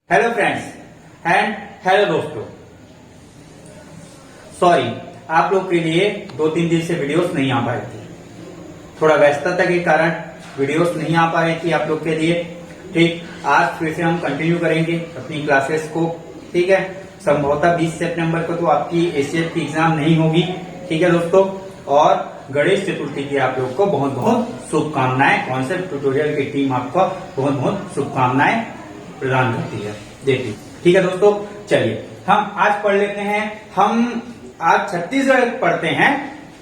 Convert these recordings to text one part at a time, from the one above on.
Hello friends and hello दोस्तों। Sorry, आप लोग के लिए 2-3 दिन से वीडियोस नहीं आ पा रही थी। थोड़ा व्यस्तता के कारण वीडियोस नहीं आ पा रही थी आप लोग के लिए। ठीक, आज फिर से हम कंटिन्यू करेंगे अपनी क्लासेस को। ठीक है, संभवतः 20 सितंबर को तो आपकी एसीएफ की एग्जाम नहीं होगी। ठीक है दोस्तों, और गणेश चतुर्थी की आप लोग को बहुत बहुत शुभकामनाएं। कॉन्सेप्ट ट्यूटोरियल की टीम आपको बहुत बहुत शुभकामनाएं प्रदान करती है। देखिए, ठीक है दोस्तों, चलिए हम आज पढ़ लेते हैं। हम आज छत्तीसगढ़ पढ़ते हैं।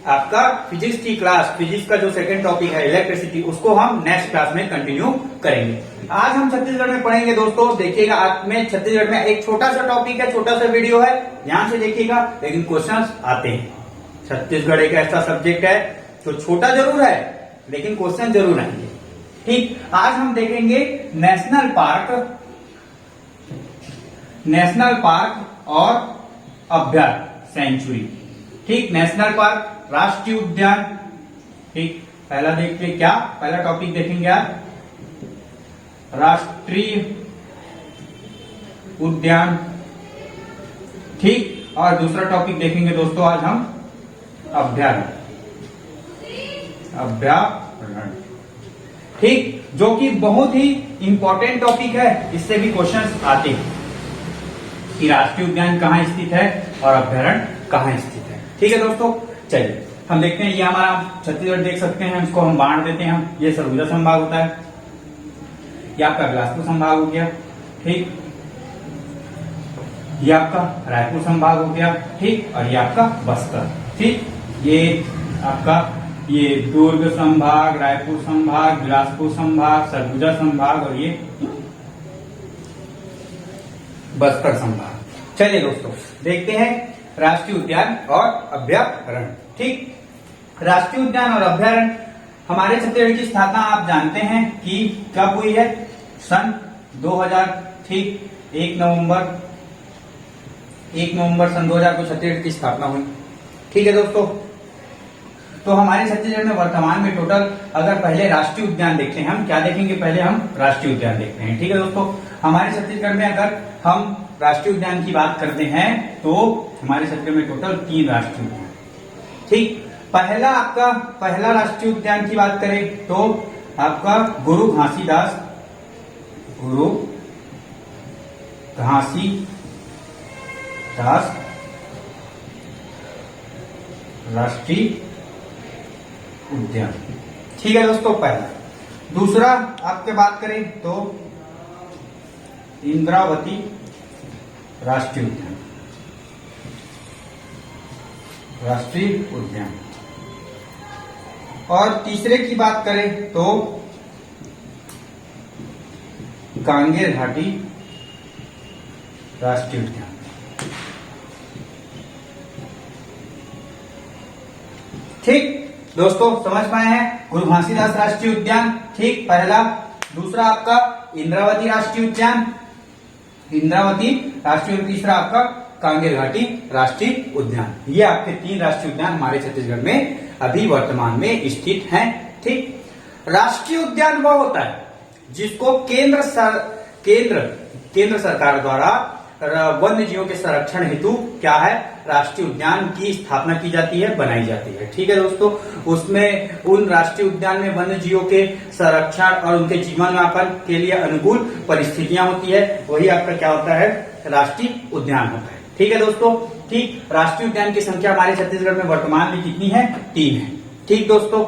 आपका फिजिक्स की क्लास, फिजिक्स का जो सेकंड टॉपिक है इलेक्ट्रिसिटी, उसको हम नेक्स्ट क्लास में कंटिन्यू करेंगे। आज हम छत्तीसगढ़ में पढ़ेंगे दोस्तों। देखिएगा, आज में छत्तीसगढ़ में एक छोटा सा टॉपिक है, छोटा सा वीडियो है, ध्यान से देखिएगा, लेकिन क्वेश्चंस आते हैं। छत्तीसगढ़ एक ऐसा सब्जेक्ट है जो छोटा जरूर है लेकिन क्वेश्चन जरूर आएंगे। ठीक, आज हम देखेंगे नेशनल पार्क और अभ्यारण्य सेंचुरी। ठीक, नेशनल पार्क, राष्ट्रीय उद्यान। ठीक, पहला देखते क्या, पहला टॉपिक देखेंगे आज राष्ट्रीय उद्यान। ठीक, और दूसरा टॉपिक देखेंगे दोस्तों आज हम अभ्यारण्य। ठीक, जो कि बहुत ही इंपॉर्टेंट टॉपिक है। इससे भी क्वेश्चंस आते हैं कि राष्ट्रीय उद्यान कहाँ स्थित है और अभ्यारण्य कहाँ स्थित है। ठीक है दोस्तों, चलिए हम देखते हैं। ये हमारा छत्तीसगढ़ देख सकते हैं, इसको हम बांट देते हैं। ये सरगुजा संभाग होता है, ये आपका बिलासपुर संभाग हो गया। ठीक, ये आपका रायपुर संभाग हो गया। ठीक, और ये आपका बस्तर। ठीक, ये आपका ये दुर्ग संभाग, रायपुर संभाग, बिलासपुर संभाग, सरगुजा संभाग और ये बस्तर संभाग। चलिए दोस्तों, देखते हैं राष्ट्रीय उद्यान और अभ्यारण्य। ठीक, राष्ट्रीय उद्यान और अभ्यारण्य हमारे छत्तीसगढ़ की स्थापना आप जानते हैं कि कब हुई है, सन 2000। ठीक, 1 नवंबर सन 2000 को छत्तीसगढ़ की स्थापना हुई। ठीक है दोस्तों, तो हमारे छत्तीसगढ़ में वर्तमान में टोटल, अगर पहले राष्ट्रीय उद्यान देखते हैं, हम क्या देखेंगे, पहले हम राष्ट्रीय उद्यान देखते हैं। ठीक है दोस्तों, हमारे छत्तीसगढ़ में अगर हम राष्ट्रीय उद्यान की बात करते हैं तो हमारे छत्तीसगढ़ में टोटल 3 राष्ट्रीय उद्यान। ठीक, पहला राष्ट्रीय उद्यान की बात करें तो आपका गुरु घासीदास राष्ट्रीय उद्यान। ठीक है दोस्तों, पहला। दूसरा आपके बात करें तो इंद्रावती राष्ट्रीय उद्यान। और तीसरे की बात करें तो कांगेर घाटी राष्ट्रीय उद्यान। ठीक दोस्तों, समझ पाए हैं, गुरु घासीदास राष्ट्रीय उद्यान। ठीक, पहला। दूसरा आपका इंद्रावती राष्ट्रीय उद्यान, तीसरा आपका कांगेर घाटी राष्ट्रीय उद्यान। ये आपके 3 राष्ट्रीय उद्यान हमारे छत्तीसगढ़ में अभी वर्तमान में स्थित हैं। ठीक, राष्ट्रीय उद्यान वह होता है जिसको केंद्र सरकार द्वारा वन्य जीवों के संरक्षण हेतु क्या है, राष्ट्रीय उद्यान की स्थापना की जाती है, बनाई जाती है। ठीक है दोस्तों, उसमें उन राष्ट्रीय उद्यान में वन्य जीवों के संरक्षण और उनके जीवन यापन के लिए अनुकूल परिस्थितियां होती है, वही आपका क्या होता है, राष्ट्रीय उद्यान होता है। ठीक है दोस्तों, ठीक, राष्ट्रीय उद्यान की संख्या हमारे छत्तीसगढ़ में वर्तमान में कितनी है, 3 है। ठीक दोस्तों,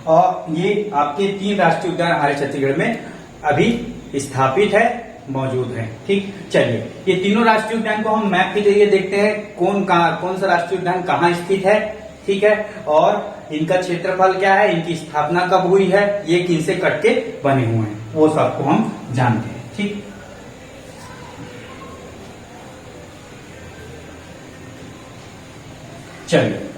और ये आपके 3 राष्ट्रीय उद्यान हमारे छत्तीसगढ़ में अभी स्थापित है, मौजूद है। ठीक, चलिए ये तीनों राष्ट्रीय उद्यान को हम मैप के जरिए देखते हैं, कौन सा राष्ट्रीय उद्यान कहाँ स्थित है। ठीक है, और इनका क्षेत्रफल क्या है, इनकी स्थापना कब हुई है, ये किनसे कट के बने हुए हैं, वो सबको हम जानते हैं। ठीक, चलिए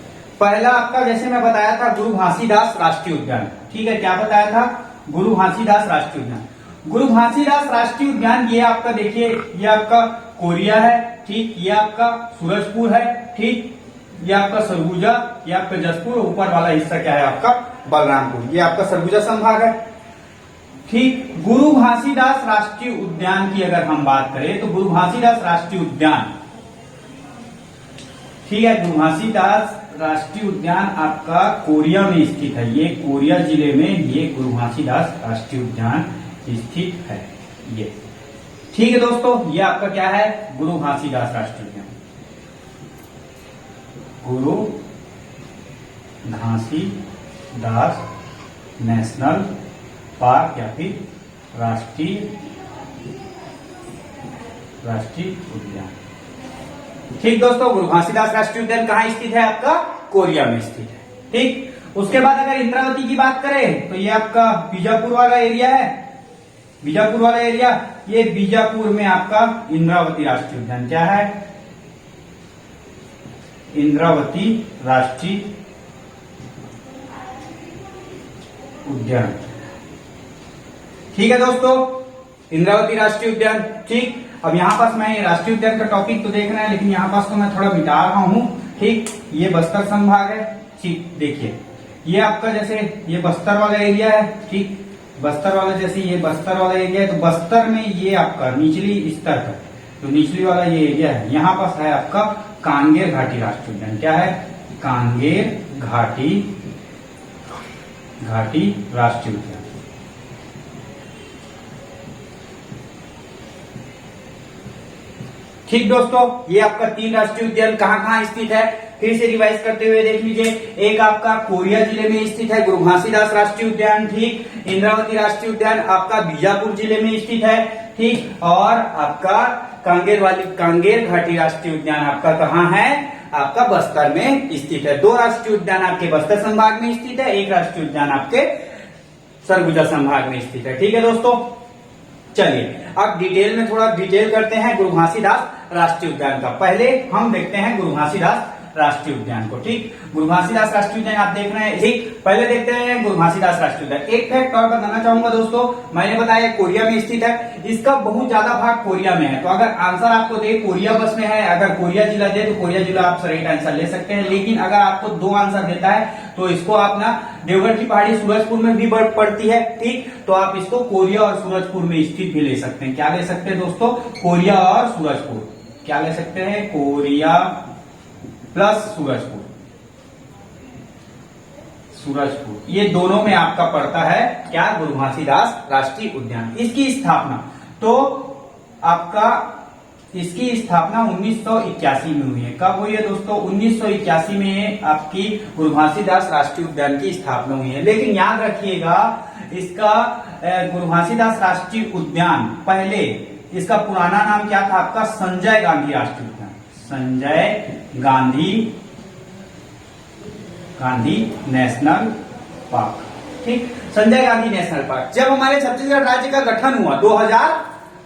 पहला आपका, जैसे मैं बताया था, गुरु घासीदास राष्ट्रीय उद्यान। ठीक है, क्या बताया था, गुरु घासीदास राष्ट्रीय उद्यान। गुरु घासीदास राष्ट्रीय उद्यान, ये आपका देखिए, ये आपका कोरिया है। ठीक, ये आपका सूरजपुर है। ठीक, ये आपका सरगुजा, ये आपका जसपुर, ऊपर वाला हिस्सा क्या है आपका बलरामपुर, ये आपका सरगुजा संभाग है। ठीक, गुरु घासीदास राष्ट्रीय उद्यान की अगर हम बात करें तो गुरु घासीदास राष्ट्रीय उद्यान, ठीक है, गुरु घासीदास राष्ट्रीय उद्यान आपका कोरिया में स्थित है। ये कोरिया जिले में ये गुरु घासीदास राष्ट्रीय उद्यान स्थित है ये। ठीक है दोस्तों, ये आपका क्या है, गुरु घासीदास राष्ट्रीय उद्यान, गुरु घासीदास नेशनल पार्क या फिर राष्ट्रीय उद्यान। ठीक दोस्तों, गुरु घासीदास राष्ट्रीय उद्यान कहाँ स्थित है, आपका कोरिया में स्थित है। ठीक, उसके बाद अगर इंद्रावती की बात करें तो ये आपका बीजापुर वाला एरिया है, बीजापुर वाला एरिया, ये बीजापुर में आपका इंद्रावती राष्ट्रीय उद्यान क्या है, इंद्रावती राष्ट्रीय उद्यान। ठीक है दोस्तों, इंद्रावती राष्ट्रीय उद्यान। ठीक, अब यहाँ पास मैं राष्ट्रीय उद्यान का टॉपिक तो देखना है, लेकिन यहाँ पास तो मैं थोड़ा मिटा रहा हूँ। ठीक, ये बस्तर संभाग है। ठीक, देखिए ये आपका जैसे ये बस्तर वाला एरिया है। ठीक, बस्तर वाला जैसे ये बस्तर वाला एरिया है, तो बस्तर में ये आपका निचली स्तर का तो निचली वाला ये एरिया है, यहाँ पास है आपका कांगेर घाटी राष्ट्रीय उद्यान। क्या है, कांगेर घाटी राष्ट्रीय उद्यान। ठीक दोस्तों, ये आपका 3 राष्ट्रीय उद्यान कहाँ स्थित है, फिर से रिवाइज करते हुए देख लीजिए। एक आपका कोरिया जिले में स्थित है गुरु घासीदास राष्ट्रीय उद्यान। ठीक, इंद्रावती राष्ट्रीय उद्यान आपका बीजापुर जिले में स्थित है। ठीक, और आपका कांगेर घाटी राष्ट्रीय उद्यान आपका कहाँ है, आपका बस्तर में स्थित है। 2 राष्ट्रीय उद्यान आपके बस्तर संभाग में स्थित है, 1 राष्ट्रीय उद्यान आपके सरगुजा संभाग में स्थित है। ठीक है दोस्तों, चलिए अब डिटेल में थोड़ा डिटेल करते हैं गुरु घासीदास राष्ट्रीय उद्यान का। पहले हम देखते हैं गुरु घासीदास राष्ट्रीय उद्यान को। ठीक, गुरु घासीदास राष्ट्रीय उद्यान आप देख रहे हैं। ठीक, पहले देखते हैं गुरु घासीदास राष्ट्रीय उद्यान। एक फैक्ट और बताना चाहूंगा दोस्तों, मैंने बताया कोरिया में स्थित है, इसका बहुत ज्यादा भाग कोरिया में है। तो अगर आंसर आपको दे कोरिया बस में है, अगर कोरिया जिला दे तो कोरिया जिला आप राइट आंसर ले सकते हैं। लेकिन अगर आपको 2 आंसर देता है तो इसको आप ना देवगढ़ की पहाड़ी सूरजपुर में भी पड़ती है। ठीक, तो आप इसको कोरिया और सूरजपुर में स्थित भी ले सकते हैं। क्या ले सकते हैं दोस्तों, कोरिया और सूरजपुर। क्या ले सकते हैं, कोरिया प्लस सूरजपुर, ये दोनों में आपका पड़ता है क्या, गुरु घासीदास राष्ट्रीय उद्यान। इसकी स्थापना तो आपका इसकी स्थापना 1981 में हुई है। कब हुई है दोस्तों, 1981 में आपकी गुरु घासीदास राष्ट्रीय उद्यान की स्थापना हुई है। लेकिन याद रखिएगा इसका गुरु घासीदास राष्ट्रीय उद्यान पहले इसका पुराना नाम क्या था, आपका संजय गांधी राष्ट्रीय उद्यान, संजय गांधी नेशनल पार्क। ठीक, संजय गांधी नेशनल पार्क। जब हमारे छत्तीसगढ़ राज्य का गठन हुआ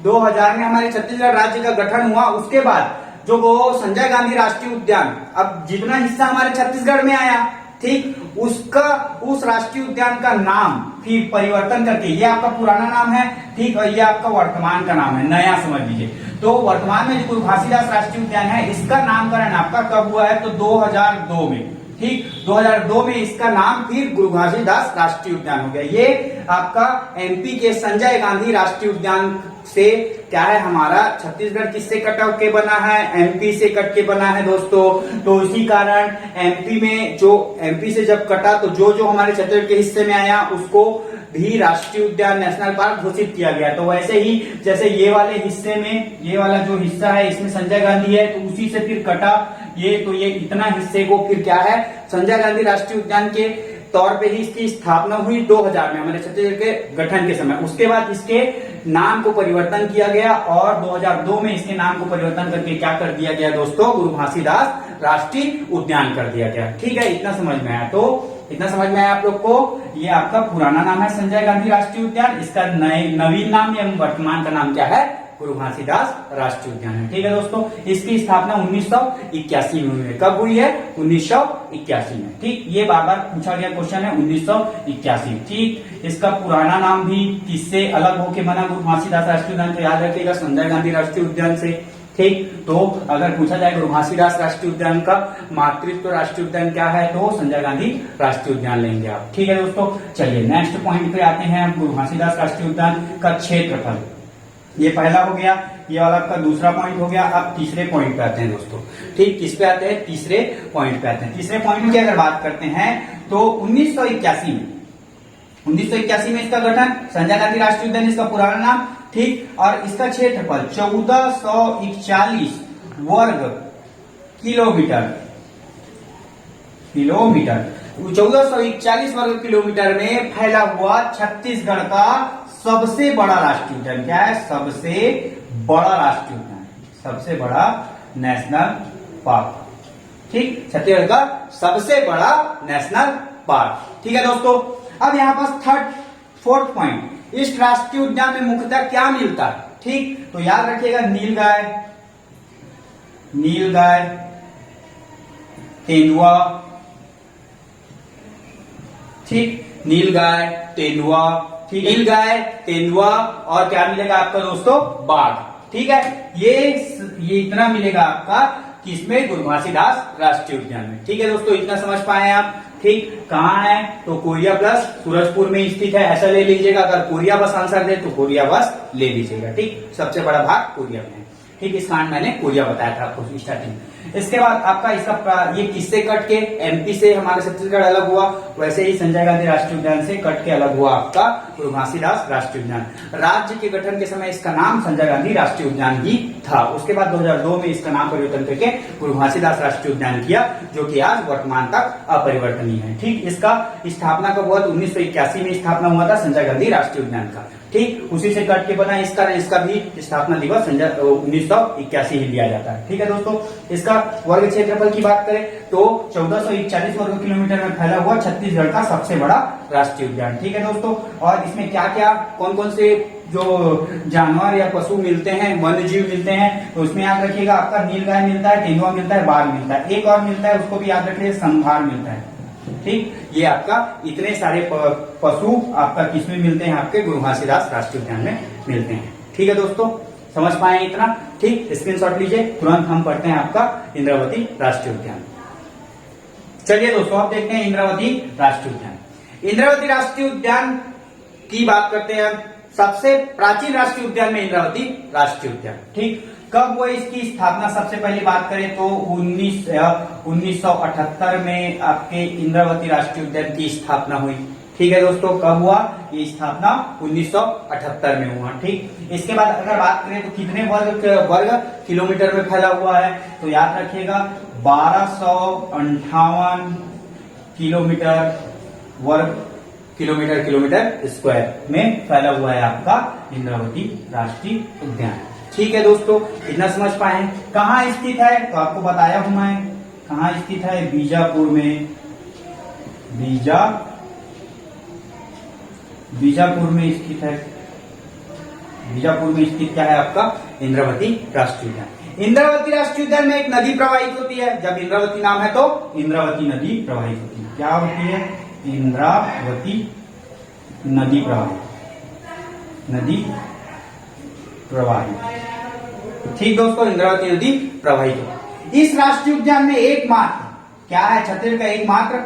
2000 में हमारे छत्तीसगढ़ राज्य का गठन हुआ, उसके बाद जो वो संजय गांधी राष्ट्रीय उद्यान, अब जितना हिस्सा हमारे छत्तीसगढ़ में आया, ठीक, उस राष्ट्रीय उद्यान का नाम फिर परिवर्तन करके, ये आपका पुराना नाम है, ठीक, और ये आपका वर्तमान का नाम है, नया समझ लीजिए। तो वर्तमान में जो गुरु घासीदास राष्ट्रीय उद्यान है, इसका नामकरण आपका कब हुआ है, तो 2002 में। ठीक, 2002 में इसका नाम फिर गुरु घासीदास राष्ट्रीय उद्यान हो गया। ये आपका एमपी के संजय गांधी राष्ट्रीय उद्यान से क्या है, हमारा छत्तीसगढ़ किससे कट के बना है, एमपी से कट के बना है दोस्तों। तो इसी कारण एमपी से जब कटा तो जो हमारे छत्तीसगढ़ के हिस्से में आया उसको भी राष्ट्रीय उद्यान नेशनल पार्क घोषित किया गया। तो वैसे ही जैसे ये वाले हिस्से में, ये वाला जो हिस्सा है इसमें संजय गांधी है, तो उसी से फिर कटा ये, तो ये इतना हिस्से को फिर क्या है, संजय गांधी राष्ट्रीय उद्यान के तौर पे ही इसकी स्थापना हुई 2000 में हमारे छत्तीसगढ़ के गठन के समय। उसके बाद इसके नाम को परिवर्तन किया गया और 2002 में इसके नाम को परिवर्तन करके क्या कर दिया गया दोस्तों, गुरु घासीदास राष्ट्रीय उद्यान कर दिया गया। ठीक है, इतना समझ में आया, तो इतना समझ में आया आप लोग को। ये आपका पुराना नाम है संजय गांधी राष्ट्रीय उद्यान, इसका नवीन नाम या वर्तमान का नाम क्या है, गुरु घासीदास राष्ट्रीय उद्यान है। ठीक है दोस्तों, इसकी स्थापना 1981 में हुई है। कब हुई है, 1981 में। ठीक, ये बार बार पूछा गया क्वेश्चन है, 1981। ठीक, इसका पुराना नाम भी किससे अलग होके बना, गुरु घासीदास राष्ट्रीय उद्यान, तो याद रखिएगा संजय गांधी राष्ट्रीय उद्यान से। ठीक, तो अगर पूछा जाए गुरु घासीदास राष्ट्रीय उद्यान का मातृत्व राष्ट्रीय उद्यान क्या है, तो संजय गांधी राष्ट्रीय उद्यान लेंगे आप। ठीक है दोस्तों, चलिए नेक्स्ट पॉइंट पे आते हैं। गुरु घासीदास राष्ट्रीय उद्यान का क्षेत्रफल, ये पहला हो गया, ये वाला आपका दूसरा पॉइंट हो गया। अब तीसरे पॉइंट पे आते हैं दोस्तों। ठीक, किस पे आते हैं, तीसरे पॉइंट पे आते हैं। तीसरे पॉइंट की अगर बात करते हैं तो 1981 में इसका गठन, संजय गांधी राष्ट्रीय उद्यान इसका पुराना नाम। ठीक, और इसका क्षेत्रफल 1441 वर्ग किलोमीटर 1441 वर्ग किलोमीटर में फैला हुआ छत्तीसगढ़ का सबसे बड़ा राष्ट्रीय उद्यान क्या है, सबसे बड़ा राष्ट्रीय उद्यान, सबसे बड़ा नेशनल पार्क। ठीक, छत्तीसगढ़ का सबसे बड़ा नेशनल पार्क। ठीक है दोस्तों, अब यहां पास फोर्थ पॉइंट, इस राष्ट्रीय उद्यान में मुख्यतः क्या मिलता है। ठीक, तो याद रखिएगा नीलगाय, तेंदुआ। ठीक, नीलगाय, तेंदुआ, ठीक, नीलगाय, तेंदुआ और क्या मिलेगा आपका दोस्तों, बाघ। ठीक है, ये इतना मिलेगा आपका किसमें, गुरु घासीदास राष्ट्रीय उद्यान में। ठीक है दोस्तों, इतना समझ पाए आप। ठीक, कहाँ है, तो कोरिया प्लस सूरजपुर में स्थित है, ऐसा ले लीजिएगा। अगर कोरिया बस आंसर दे तो कोरिया बस ले लीजिएगा। ठीक, सबसे बड़ा भाग कोरिया में है। ठीक, इस कारण मैंने कोरिया बताया था आपको स्टार्टिंग। इसके बाद आपका इसका ये किससे कट के, एमपी से हमारे छत्तीसगढ़ अलग हुआ, वैसे ही संजय गांधी राष्ट्रीय उद्यान से कट के अलग हुआ आपका गुरु घासीदास राष्ट्रीय उद्यान। राज्य के गठन के समय इसका नाम संजय गांधी राष्ट्रीय उद्यान ही था। उसके बाद 2002 में इसका नाम परिवर्तन करके गुरु घासीदास राष्ट्रीय उद्यान किया, जो कि आज वर्तमान तक अपरिवर्तनीय है। ठीक, इसका स्थापना कब हुआ, 1981 में स्थापना हुआ था संजय गांधी राष्ट्रीय उद्यान का। ठीक, उसी से कट के बना इसका भी स्थापना दिवस संजय 1981 ही लिया जाता है। ठीक है दोस्तों, इसका वर्ग क्षेत्रफल की बात करें तो 1441 वर्ग किलोमीटर में फैला हुआ छत्तीसगढ़ का सबसे बड़ा राष्ट्रीय उद्यान। ठीक है दोस्तों, और इसमें क्या क्या कौन कौन से जो जानवर या पशु मिलते हैं, वन्य जीव मिलते हैं, तो उसमें याद रखिएगा आपका नीलगाय मिलता है, तेंदुआ मिलता है, बाघ मिलता है, एक और मिलता है उसको भी याद रखिए, संभार मिलता है। ठीक, ये आपका इतने सारे पशु आपका किसमें मिलते हैं, आपके गुरु घासीदास राष्ट्रीय उद्यान में मिलते हैं। ठीक है दोस्तों, समझ पाए इतना। ठीक, स्क्रीनशॉट लीजिए, तुरंत हम पढ़ते हैं आपका इंद्रावती राष्ट्रीय उद्यान। चलिए दोस्तों, अब देखते हैं इंद्रावती राष्ट्रीय उद्यान। इंद्रावती राष्ट्रीय उद्यान की बात करते हैं। सबसे प्राचीन राष्ट्रीय उद्यान में इंद्रावती राष्ट्रीय उद्यान। ठीक, कब हुआ इसकी स्थापना, सबसे पहले बात करें तो 1978 में आपके इंद्रावती राष्ट्रीय उद्यान की स्थापना हुई। ठीक है दोस्तों, कब हुआ ये स्थापना, 1978 में हुआ। ठीक, इसके बाद अगर बात करें तो कितने वर्ग किलोमीटर में फैला हुआ है, तो याद रखिएगा 1258 किलोमीटर वर्ग किलोमीटर स्क्वायर में फैला हुआ है आपका इंद्रावती राष्ट्रीय उद्यान। ठीक है दोस्तों, इतना समझ पाए। कहाँ स्थित है, तो आपको बताया हूं मैं कहाँ स्थित है, बीजापुर में। बीजापुर में स्थित है। बीजापुर में स्थित क्या है आपका, इंद्रावती राष्ट्रीय उद्यान। इंद्रावती राष्ट्रीय उद्यान में एक नदी प्रवाहित होती है। जब इंद्रावती नाम है तो इंद्रावती नदी प्रवाहित होती है। क्या होती है, इंद्रावती नदी प्रवाहित। ठीक दोस्तों, इंद्रावती नदी प्रवाहित होती है। इस राष्ट्रीय उद्यान में एकमात्र क्या है, छत्तीसगढ़ का एकमात्र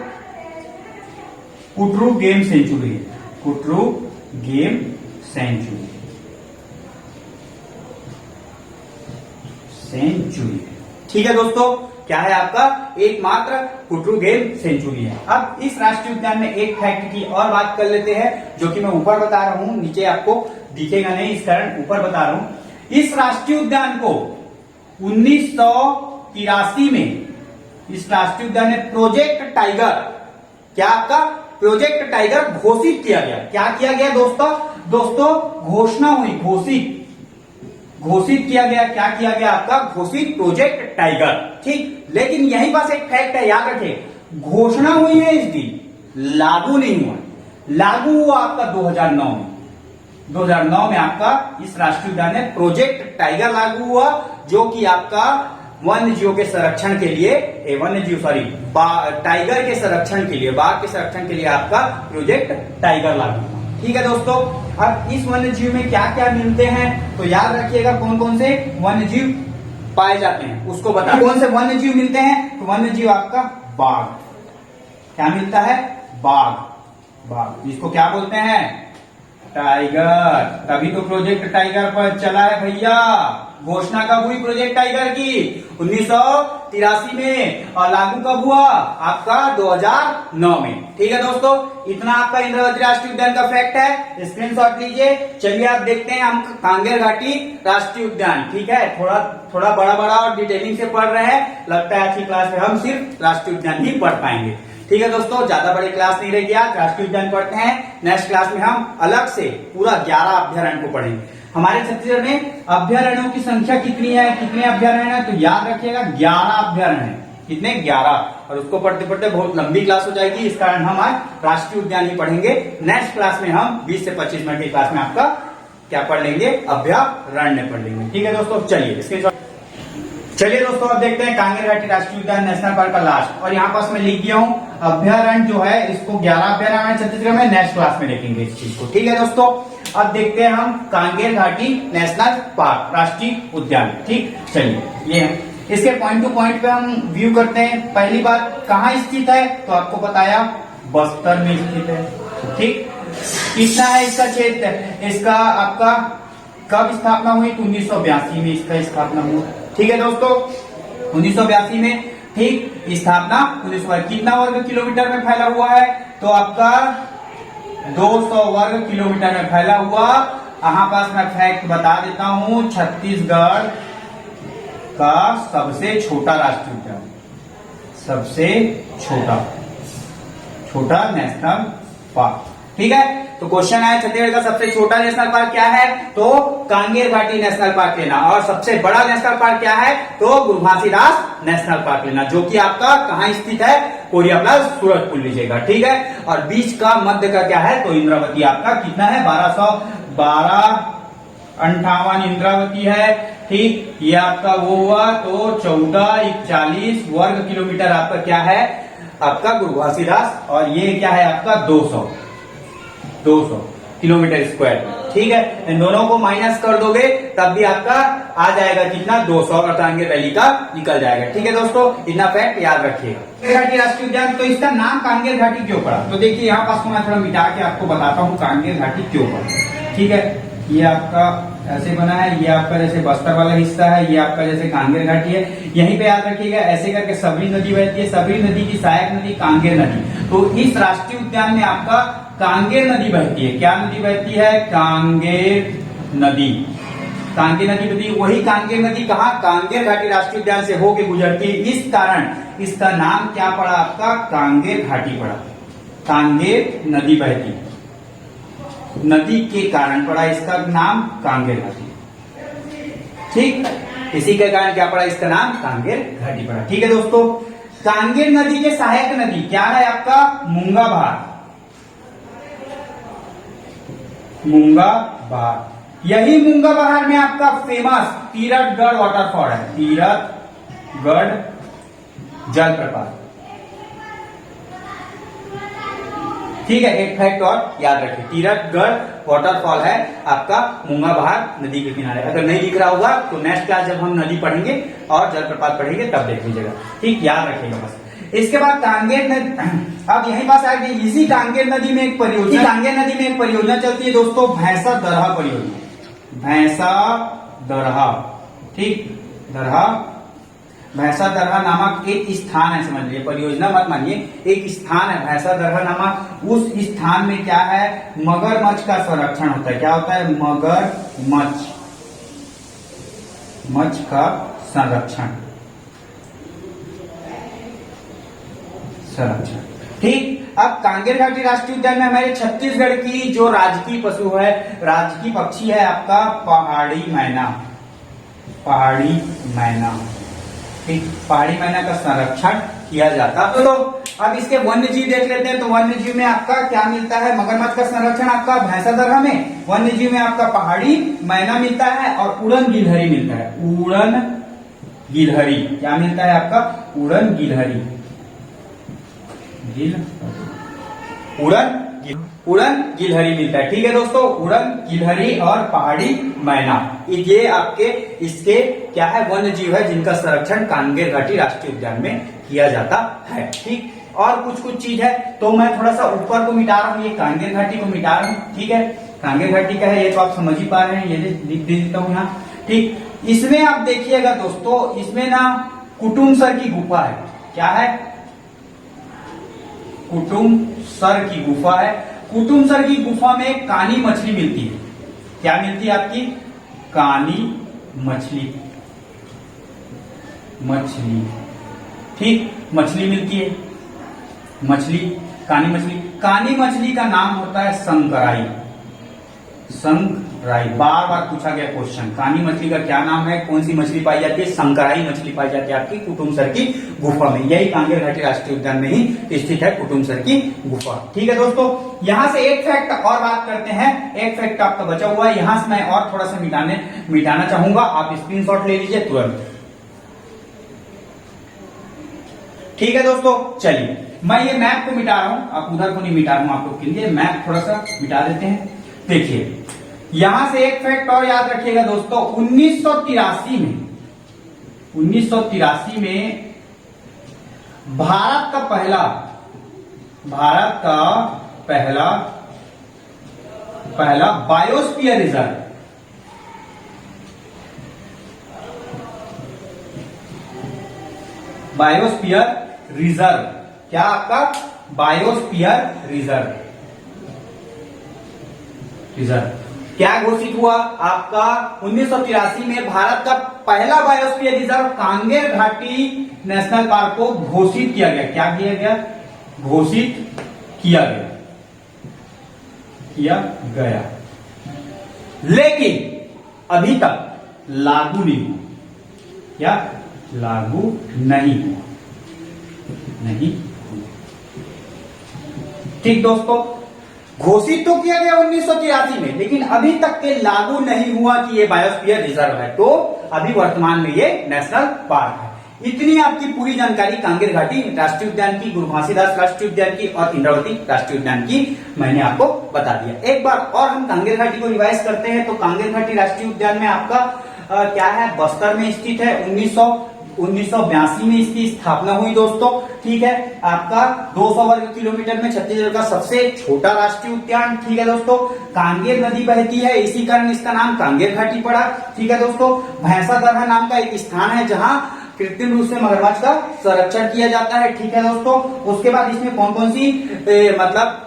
कुटरू गेम सेंचुरी है। कुटरू गेम सेंचुरी ठीक है दोस्तों, क्या है आपका, एकमात्र कुटरू गेम सेंचुरी है। अब इस राष्ट्रीय उद्यान में एक फैक्ट की और बात कर लेते हैं, जो कि मैं ऊपर बता रहा हूं, नीचे आपको दिखेगा नहीं, इस कारण ऊपर बता रहा हूं। इस राष्ट्रीय उद्यान को 1983 में इस राष्ट्रीय उद्यान में प्रोजेक्ट टाइगर, क्या आपका प्रोजेक्ट टाइगर घोषित किया गया। क्या किया गया दोस्तों घोषणा हुई, घोषित किया गया। क्या किया गया आपका, घोषित प्रोजेक्ट टाइगर। ठीक, लेकिन यही पास एक फैक्ट है, याद रखें, घोषणा हुई है इस दिन, लागू नहीं हुआ। लागू हुआ आपका 2009 में। 2009 में आपका इस राष्ट्रीय उद्यान में प्रोजेक्ट टाइगर लागू हुआ, जो कि आपका वन्य जीवों के संरक्षण के लिए, टाइगर के संरक्षण के लिए, बाघ के संरक्षण के लिए आपका प्रोजेक्ट टाइगर लागू हुआ। ठीक है दोस्तों, अब इस वन्य जीव में क्या क्या मिलते हैं, तो याद रखिएगा कौन कौन से वन्य जीव पाए जाते हैं उसको बता। कौन से वन्य जीव मिलते हैं? तो वन्य जीव आपका बाघ। क्या मिलता है? बाघ। बाघ जिसको क्या बोलते हैं? टाइगर। तभी तो प्रोजेक्ट टाइगर पर चला है भैया। घोषणा कब हुई प्रोजेक्ट टाइगर की? 1983 में। और लागू कब हुआ? आपका 2009 में। ठीक है दोस्तों, इतना आपका इंद्रावती राष्ट्रीय उद्यान का फैक्ट है। स्क्रीनशॉट लीजिए। चलिए आप देखते हैं हम कांगेर घाटी राष्ट्रीय उद्यान। ठीक है, थोड़ा बड़ा और डिटेलिंग से पढ़ रहे हैं। लगता है अच्छी क्लास में हम सिर्फ राष्ट्रीय उद्यान ही पढ़ पाएंगे। ठीक है दोस्तों, ज्यादा बड़ी क्लास नहीं रहेगी। आज राष्ट्रीय उद्यान पढ़ते हैं। नेक्स्ट क्लास में हम अलग से पूरा 11 अभ्यारण्य को पढ़ेंगे। हमारे छत्तीसगढ़ में अभ्यारण्यों की संख्या कितनी है? कितने अभ्यारण्य है? तो याद रखिएगा 11 अभ्यारण्य है। कितने? 11। और उसको पढ़ते पढ़ते बहुत लंबी क्लास हो जाएगी। इस कारण हम आज राष्ट्रीय उद्यान ही पढ़ेंगे। नेक्स्ट क्लास में हम 20 से 25 मिनट की क्लास में आपका क्या पढ़ लेंगे? अभ्यारण्य पढ़ लेंगे। ठीक है दोस्तों, चलिए दोस्तों अब देखते हैं कांगेर घाटी राष्ट्रीय उद्यान नेशनल पार्क का लास्ट। और यहाँ पास मैं लिख दिया हूँ अभ्यारण्य जो है इसको 11 अभ्यारण्य छत्तीसगढ़ में। नेक्स्ट क्लास में देखेंगे इस चीज को। ठीक है दोस्तों, अब देखते हैं हम कांगेर घाटी नेशनल पार्क राष्ट्रीय उद्यान। ठीक, चलिए ये है। इसके पॉइंट टू पॉइंट पे हम व्यू करते हैं। पहली बात, कहाँ स्थित है? तो आपको बताया बस्तर में स्थित है। ठीक, कितना है इसका क्षेत्र? इसका आपका कब स्थापना हुई? 1982 में इसका स्थापना हुआ। ठीक है दोस्तों, 1982 में। ठीक, स्थापना 1982। कितना वर्ग किलोमीटर में फैला हुआ है? तो आपका 200 वर्ग किलोमीटर में फैला हुआ। यहाँ पास मैं फैक्ट बता देता हूँ, छत्तीसगढ़ का सबसे छोटा राष्ट्रीय उद्यान, सबसे छोटा नेशनल पार्क। ठीक है, तो क्वेश्चन आया छत्तीसगढ़ का सबसे छोटा नेशनल पार्क क्या है? तो कांगेर घाटी नेशनल पार्क लेना। और सबसे बड़ा नेशनल पार्क क्या है? तो गुरु घासीदास नेशनल पार्क लेना, जो कि आपका कहाँ स्थित है? कोरिया प्लस सूरजपुर लीजिएगा। ठीक है, और बीच का मध्य का क्या है? तो इंद्रावती आपका कितना है? 1258 इंद्रावती है। ठीक, ये आपका वो हुआ तो 1441 वर्ग किलोमीटर आपका क्या है? आपका गुरु घासीदास। और ये क्या है आपका? 200 किलोमीटर स्क्वायर। ठीक है, इन दोनों को माइनस कर दोगे तब भी आपका आ जाएगा कितना? 200 और कांगेर वैली का निकल जाएगा। ठीक है दोस्तों, इतना फैक्ट याद रखिएगा। कांगेर घाटी राष्ट्रीय उद्यान, तो इसका नाम कांगेर घाटी क्यों पड़ा? तो देखिए यहाँ पास मैं थोड़ा मिटा के आपको बताता हूँ कांगेर घाटी क्यों पड़ा। ठीक है, ये आपका ऐसे बना है, ये आपका जैसे बस्तर वाला हिस्सा है, ये आपका जैसे कांगेर घाटी है। यहीं पे याद रखिएगा ऐसे करके सबरी नदी बहती है। सबरी नदी की सहायक नदी कांगेर नदी। तो इस राष्ट्रीय उद्यान में आपका कांगेर नदी बहती है। क्या नदी बहती है? कांगेर नदी। कांगेर नदी बहती है। वही कांगेर नदी कहाँ? कांगेर घाटी राष्ट्रीय उद्यान से होके गुजरती है। इस कारण इसका नाम क्या पड़ा आपका? कांगेर घाटी पड़ा। कांगेर नदी बहती है, नदी के कारण पड़ा इसका नाम कांगेर घाटी। ठीक, इसी के कारण क्या पड़ा? इसका नाम कांगेर घाटी पड़ा। ठीक है दोस्तों, कांगेर नदी के सहायक नदी क्या है आपका? मूंगा बहार। मूंगा बहार। यही मूंगा बहार में आपका फेमस तीरथगढ़ वाटरफॉल है। तीरथगढ़ जलप्रपात। ठीक है, एक फैक्ट और याद रखिए, तीरथगढ़ वाटरफॉल है आपका मूंगा बहार नदी के किनारे। अगर नहीं दिख रहा होगा तो नेक्स्ट क्लास जब हम नदी पढ़ेंगे और जलप्रपात पढ़ेंगे तब देख लीजिएगा। ठीक, याद रखिएगा बस। इसके बाद कांगेर नदी, अब यहीं पास आ गई। इसी कांगेर नदी में एक परियोजना, कांगेर नदी में एक परियोजना चलती है दोस्तों, भैंसा दरहा परियोजना। भैंसा दरहा। ठीक, भैंसा दरहा नामक एक स्थान है, समझ लीजिए, परियोजना मत मानिए, एक स्थान है भैंसा दरहा नामक। उस स्थान में क्या है? मगरमच्छ का संरक्षण होता है। क्या होता है? मगरमच्छ का संरक्षण। ठीक, अब कांगेर घाटी राष्ट्रीय उद्यान में हमारे छत्तीसगढ़ की जो राजकीय पशु है, राजकीय पक्षी है आपका पहाड़ी मैना। पहाड़ी मैना। ठीक, पहाड़ी मैना का संरक्षण किया जाता। तो अब इसके वन्य जीव देख लेते हैं। तो वन्य जीव में आपका क्या मिलता है? मगरमच्छ का संरक्षण आपका भैंसा दरहा में। वन्य जीव में आपका पहाड़ी मैना मिलता है और उड़न गिलहरी मिलता है। उड़न गिलहरी क्या मिलता है आपका? उड़न गिलहरी। उड़न उड़न गिलहरी मिलता है। ठीक है दोस्तों, उड़न गिलहरी और पहाड़ी मैना, ये आपके इसके क्या है, वन्य जीव है जिनका संरक्षण कांगेर घाटी राष्ट्रीय उद्यान में किया जाता है। ठीक, और कुछ कुछ चीज है तो मैं थोड़ा सा ऊपर को मिटा रहा हूँ, ये कांगेर घाटी को मिटा रहा हूँ। ठीक है, कांगेर घाटी का है ये तो आप समझ ही पा रहे हैं, ये लिख देता हूँ यहाँ। ठीक, इसमें आप देखिएगा दोस्तों, इसमें ना कुटुमसर की गुफा है। क्या है? कुटुमसर की गुफा है। कुटुमसर की गुफा में कानी मछली मिलती है। क्या मिलती है आपकी? कानी मछली, मछली। ठीक, मछली मिलती है, मछली, कानी मछली। कानी मछली का नाम होता है संकराई, संकराई। बार बार पूछा गया क्वेश्चन, कानी मछली का क्या नाम है, कौन सी मछली पाई जाती है? संकराई मछली पाई जाती है आपकी कुटुमसर की गुफा में। यही कांगेर घाटी राष्ट्रीय उद्यान में ही स्थित है कुटुमसर की गुफा। ठीक है दोस्तों, यहां से एक फैक्ट और बात करते हैं। एक फैक्ट आपका बचा हुआ है, यहां से मैं और थोड़ा सा मिटाना चाहूंगा, आप स्क्रीनशॉट ले लीजिए तुरंत। ठीक है दोस्तों, चलिए मैं ये मैप को मिटा रहा हूं, आप उधर को नहीं मिटा रहा हूं, आप लोग के लिए मैप थोड़ा सा मिटा देते हैं। देखिए, यहां से एक फैक्ट और याद रखिएगा दोस्तों, 1983 में भारत का पहला बायोस्फीयर रिजर्व, बायोस्फीयर रिजर्व, क्या आपका बायोस्फीयर रिजर्व क्या घोषित हुआ आपका 1983 में? भारत का पहला बायोस्फीयर रिजर्व कांगेर घाटी नेशनल पार्क को घोषित किया गया। क्या किया गया? घोषित किया गया, लेकिन अभी तक लागू नहीं हुआ। क्या? लागू नहीं हुआ। ठीक दोस्तों, घोषित तो किया गया 1983 में, लेकिन अभी तक के लागू नहीं हुआ कि ये बायोस्फीयर रिजर्व है, तो अभी वर्तमान में ये नेशनल पार्क है। इतनी आपकी पूरी जानकारी कांगेर घाटी राष्ट्रीय उद्यान की, गुरु घासीदास राष्ट्रीय उद्यान की और इंद्रावती राष्ट्रीय उद्यान की मैंने आपको बता दिया। एक बार और हम कांगेर घाटी को रिवाइज करते हैं तो कांगेर घाटी राष्ट्रीय उद्यान में आपका क्या है, बस्तर में स्थित है। 1982 में इसकी स्थापना हुई दोस्तों। ठीक है, आपका 200 वर्ग किलोमीटर में छत्तीसगढ़ का सबसे छोटा राष्ट्रीय उद्यान। ठीक है दोस्तों, कांगेर नदी बहती है, इसी कारण इसका नाम कांगेर घाटी पड़ा। ठीक है दोस्तों, भैंसा दरहा नाम का एक स्थान है जहां कृत्रिम रूप से मगरमच्छ का संरक्षण किया जाता है। ठीक है दोस्तों, उसके बाद इसमें कौन कौन सी मतलब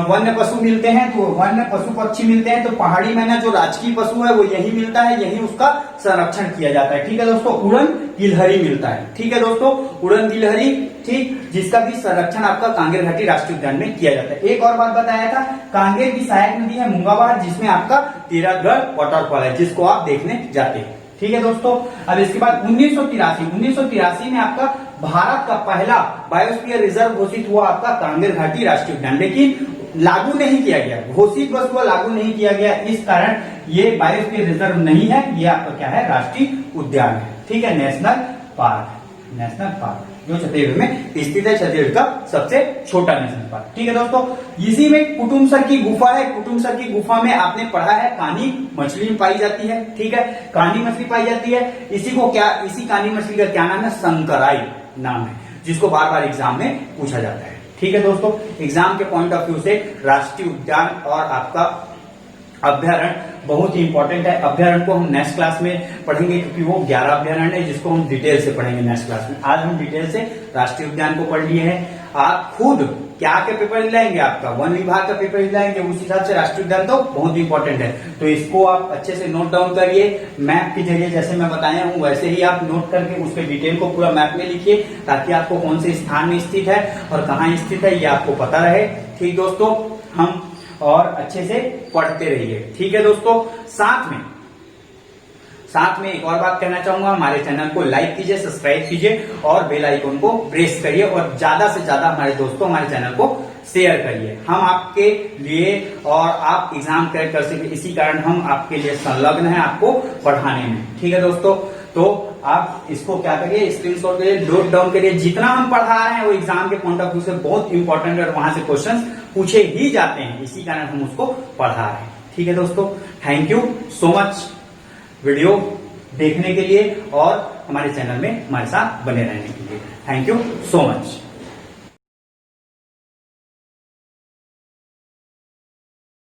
वन्य पशु मिलते हैं, तो वन्य पशु पक्षी मिलते हैं। तो पहाड़ी मैना जो राजकीय पशु है वो यही मिलता है, यही उसका संरक्षण किया जाता है। ठीक है दोस्तों, उड़न गिलहरी मिलता है। ठीक है दोस्तों, उड़न गिलहरी, ठीक, जिसका भी संरक्षण आपका कांगेर घाटी राष्ट्रीय उद्यान में किया जाता है। एक और बात बताया था, कांगेर की सहायक नदी है मुंगाबाद, जिसमें आपका तीरथगढ़ वाटरफॉल है, जिसको आप देखने जाते हैं। ठीक है दोस्तों, अब इसके बाद 1983 में आपका भारत का पहला बायोस्फीयर रिजर्व घोषित हुआ आपका कांगेर घाटी राष्ट्रीय उद्यान, लेकिन लागू नहीं किया गया, घोषित बस हुआ, लागू नहीं किया गया। इस कारण ये बायोस्फीयर रिजर्व नहीं है, ये आपका क्या है, राष्ट्रीय उद्यान है। ठीक है, नेशनल पार्क जो छत्तीसगढ़ में स्थित है, छत्तीसगढ़ का सबसे छोटा नेशनल पार्क। ठीक है दोस्तों, इसी में कुटुमसर की गुफा है। कुटुमसर की गुफा में आपने पढ़ा है कानी मछली पाई जाती है। ठीक है, कानी मछली पाई जाती है। इसी कानी मछली का क्या नाम है? संकराई नाम है, जिसको बार बार एग्जाम में पूछा जाता है। ठीक है दोस्तों, एग्जाम के पॉइंट ऑफ व्यू से राष्ट्रीय उद्यान और आपका अभ्यारण्य बहुत ही इंपॉर्टेंट है। अभ्यारण्य को हम नेक्स्ट क्लास में पढ़ेंगे, क्योंकि वो 11 अभ्यारण्य है जिसको हम डिटेल से पढ़ेंगे नेक्स्ट क्लास में। आज हम डिटेल से राष्ट्रीय उद्यान को पढ़ लिए हैं। आप खुद क्या के पेपर लाएंगे, आपका वन विभाग का पेपर लाएंगे, उस हिसाब से राष्ट्रीय उद्यान तो बहुत इंपॉर्टेंट है। तो इसको आप अच्छे से नोट डाउन करिए, मैप के जरिए जैसे मैं बताया हूं वैसे ही आप नोट करके उसके डिटेल को पूरा मैप में लिखिए, ताकि आपको कौन से स्थान में स्थित है और कहाँ स्थित है ये आपको पता रहे। ठीक दोस्तों, हम और अच्छे से पढ़ते रहिए। ठीक है दोस्तों, साथ में एक और बात कहना चाहूंगा, हमारे चैनल को लाइक कीजिए, सब्सक्राइब कीजिए और बेल आइकन को प्रेस करिए, और ज्यादा से ज्यादा हमारे दोस्तों हमारे चैनल को शेयर करिए। हम आपके लिए और आप एग्जाम क्रैक कर सके, इसी कारण हम आपके लिए संलग्न हैं आपको पढ़ाने में। ठीक है दोस्तों, तो आप इसको क्या करिए, स्क्रीनशॉट करिए, नोट डाउन करिए। जितना हम पढ़ा रहे हैं वो एग्जाम के पॉइंट ऑफ व्यू से बहुत इंपॉर्टेंट है और वहां से क्वेश्चंस पूछे ही जाते हैं, इसी कारण हम उसको पढ़ा रहे हैं। ठीक है दोस्तों, thank you so much video देखने के लिए और हमारे चैनल में हमारे साथ बने रहने के लिए। Thank you so much.